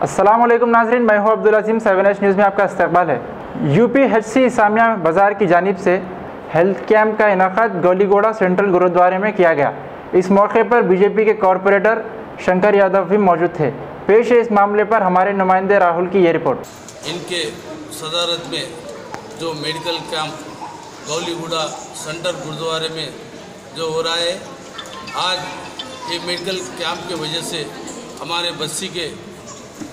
अस्सलाम वालेकुम नाज़रीन, मैं हूँ अब्दुल अज़ीम। 7H न्यूज़ में आपका इस्तकबाल है। UPHC सामिया बाज़ार की जानिब से हेल्थ कैंप का इनाक़ाद गौलीगोड़ा सेंट्रल गुरुद्वारे में किया गया। इस मौके पर BJP के कॉरपोरेटर शंकर यादव भी मौजूद थे। पेश है इस मामले पर हमारे नुमाइंदे राहुल की ये रिपोर्ट। इनके सदारत में जो मेडिकल कैंप गौलीगोड़ा सेंट्रल गुरुद्वारे में जो हो रहा है, आज ये मेडिकल कैंप की वजह से हमारे बस्ती के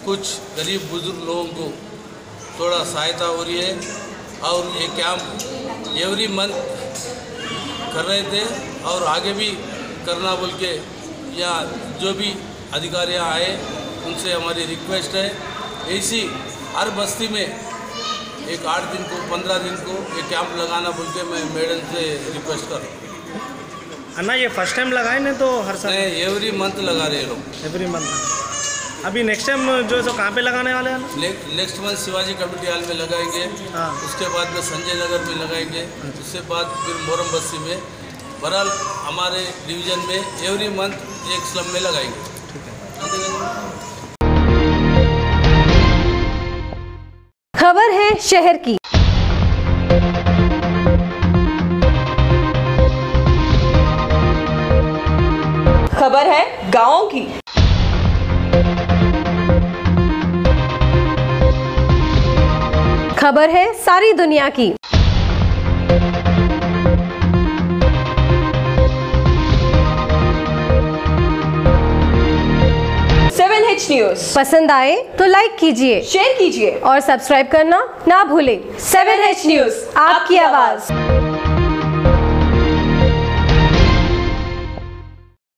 कुछ गरीब बुजुर्ग लोगों को थोड़ा सहायता हो रही है। और ये कैंप एवरी मंथ कर रहे थे और आगे भी करना बोल के या जो भी अधिकारी आए उनसे हमारी रिक्वेस्ट है, ऐसी हर बस्ती में एक 8 दिन को 15 दिन को ये कैंप लगाना बोल के मैं मैडम से रिक्वेस्ट कर रहा हूँ। अन्ना ये फर्स्ट टाइम लगाए ना तो हर साल एवरी मंथ लगा रहे लोग, एवरी मंथ। अभी नेक्स्ट टाइम जो सो कहाँ पे लगाने वाले हैं? Next month Shivaji community hall में लगाएंगे। हाँ। उसके बाद में संजय नगर में लगाएंगे। उसके बाद फिर मोरम बस्ती में, बहरहाल हमारे डिवीज़न में एवरी मंथ एक स्लम में लगाएंगे। खबर है शहर की। खबर है गाँव की। खबर है सारी दुनिया की। न्यूज़ पसंद आए तो लाइक कीजिए, शेयर कीजिए और सब्सक्राइब करना ना भूलें। 7H न्यूज़, आपकी आवाज़।